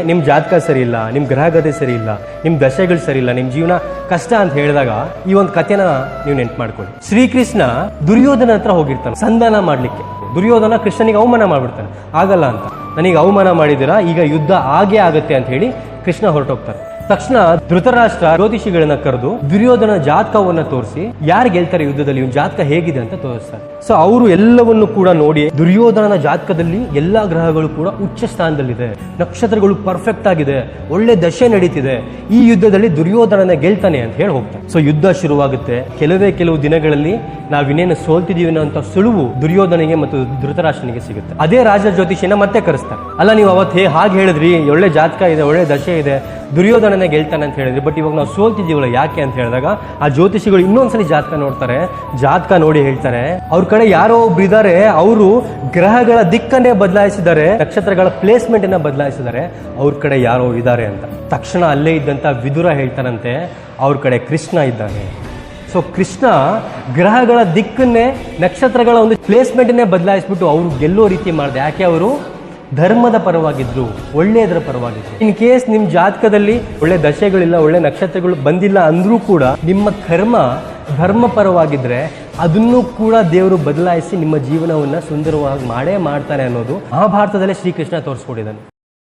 ನಿಮ್ ಜಾತಕ ಸರಿ ಇಲ್ಲ, ನಿಮ್ ಗ್ರಹಗತಿ ಸರಿ ಇಲ್ಲ, ನಿಮ್ ದಶೆಗಳು ಸರಿ ಇಲ್ಲ, ನಿಮ್ ಜೀವನ ಕಷ್ಟ ಅಂತ ಹೇಳಿದಾಗ ಈ ಒಂದು ಕಥೆನ ನೀವು ನೆನ್ಪು ಮಾಡ್ಕೊಳ್ಳಿ. ಶ್ರೀಕೃಷ್ಣ ದುರ್ಯೋಧನ ಹತ್ರ ಹೋಗಿರ್ತಾನೆ ಸಂಧಾನ ಮಾಡ್ಲಿಕ್ಕೆ. ದುರ್ಯೋಧನ ಕೃಷ್ಣನಿಗೆ ಅವಮಾನ ಮಾಡ್ಬಿಡ್ತಾನೆ. ಆಗಲ್ಲ ಅಂತ, ನನಗೆ ಅವಮಾನ ಮಾಡಿದಿರಾ, ಈಗ ಯುದ್ಧ ಆಗೇ ಆಗತ್ತೆ ಅಂತ ಹೇಳಿ ಕೃಷ್ಣ ಹೊರಟೋಗ್ತಾನೆ. ತಕ್ಷಣ ಧೃತರಾಷ್ಟ್ರ ಜ್ಯೋತಿಷಿಗಳನ್ನ ಕರೆದು ದುರ್ಯೋಧನ ಜಾತಕವನ್ನ ತೋರಿಸಿ ಯಾರು ಗೆಲ್ತಾರೆ ಯುದ್ಧದಲ್ಲಿ, ಇವನ್ ಜಾತಕ ಹೇಗಿದೆ ಅಂತ ತೋರಿಸ್ತಾರೆ. ಸೊ ಅವರು ಎಲ್ಲವನ್ನು ಕೂಡ ನೋಡಿ ದುರ್ಯೋಧನನ ಜಾತಕದಲ್ಲಿ ಎಲ್ಲಾ ಗ್ರಹಗಳು ಕೂಡ ಉಚ್ಚ ಸ್ಥಾನದಲ್ಲಿದೆ, ನಕ್ಷತ್ರಗಳು ಪರ್ಫೆಕ್ಟ್ ಆಗಿದೆ, ಒಳ್ಳೆ ದಶೆ ನಡೀತಿದೆ, ಈ ಯುದ್ಧದಲ್ಲಿ ದುರ್ಯೋಧನನ ಗೆಲ್ತಾನೆ ಅಂತ ಹೇಳಿ ಹೋಗ್ತಾರೆ. ಸೊ ಯುದ್ಧ ಶುರುವಾಗುತ್ತೆ. ಕೆಲವು ದಿನಗಳಲ್ಲಿ ನಾವಿನ್ನೇನು ಸೋಲ್ತಿದೀವಿ ಅಂತ ಸುಳುವು ದುರ್ಯೋಧನಿಗೆ ಮತ್ತು ಧೃತರಾಷ್ಟ್ರನಿಗೆ ಸಿಗುತ್ತೆ. ಅದೇ ರಾಜ ಜ್ಯೋತಿಷಿನ ಮತ್ತೆ ಕರೆಸ್ತಾರೆ. ಅಲ್ಲ, ನೀವು ಅವತ್ತು ಹಾಗೆ ಹೇಳಿದ್ರಿ, ಒಳ್ಳೆ ಜಾತಕ ಇದೆ, ಒಳ್ಳೆ ದಶೆ ಇದೆ, ದುರ್ಯೋಧನನೇ ಗೆಲ್ತಾನೆ ಅಂತ ಹೇಳಿದ್ರಿ, ಬಟ್ ಇವಾಗ ನಾವು ಸೋಲ್ತಿದ್ದೀವಲ್ಲ ಯಾಕೆ ಅಂತ ಹೇಳಿದಾಗ ಆ ಜ್ಯೋತಿಷಿಗಳು ಇನ್ನೊಂದ್ಸಲಿ ಜಾತಕ ನೋಡ್ತಾರೆ. ಜಾತಕ ನೋಡಿ ಹೇಳ್ತಾರೆ, ಅವ್ರ ಕಡೆ ಯಾರೋ ಒಬ್ರು ಇದ್ದಾರೆ, ಅವರು ಗ್ರಹಗಳ ದಿಕ್ಕನ್ನೇ ಬದಲಾಯಿಸಿದ್ದಾರೆ, ನಕ್ಷತ್ರಗಳ ಪ್ಲೇಸ್ಮೆಂಟ್ ಅನ್ನ ಬದಲಾಯಿಸಿದ್ದಾರೆ, ಅವ್ರ ಕಡೆ ಯಾರೋ ಇದ್ದಾರೆ ಅಂತ. ತಕ್ಷಣ ಅಲ್ಲೇ ಇದ್ದಂತ ವಿದುರ ಹೇಳ್ತಾನಂತೆ, ಅವ್ರ ಕಡೆ ಕೃಷ್ಣ ಇದ್ದಾನೆ. ಸೊ ಕೃಷ್ಣ ಗ್ರಹಗಳ ದಿಕ್ಕನ್ನೇ, ನಕ್ಷತ್ರಗಳ ಒಂದು ಪ್ಲೇಸ್ಮೆಂಟನ್ನೇ ಬದಲಾಯಿಸ್ಬಿಟ್ಟು ಅವರು ಗೆಲ್ಲೋ ರೀತಿ ಮಾಡಿದೆ. ಯಾಕೆ? ಅವರು ಧರ್ಮದ ಪರವಾಗಿದ್ರು, ಒಳ್ಳೆಯದರ ಪರವಾಗಿದ್ರು. ಇನ್ ಕೇಸ್ ನಿಮ್ ಜಾತಕದಲ್ಲಿ ಒಳ್ಳೆ ದಶೆಗಳಿಲ್ಲ, ಒಳ್ಳೆ ನಕ್ಷತ್ರಗಳು ಬಂದಿಲ್ಲ ಅಂದ್ರೂ ಕೂಡ ನಿಮ್ಮ ಕರ್ಮ ಧರ್ಮ ಪರವಾಗಿದ್ರೆ ಅದನ್ನು ಕೂಡ ದೇವರು ಬದಲಾಯಿಸಿ ನಿಮ್ಮ ಜೀವನವನ್ನ ಸುಂದರವಾಗಿ ಮಾಡೇ ಮಾಡ್ತಾನೆ ಅನ್ನೋದು ಮಹಾಭಾರತದಲ್ಲೇ ಶ್ರೀಕೃಷ್ಣ ತೋರಿಸ್ಕೊಟ್ಟಿದ್ದಾನೆ.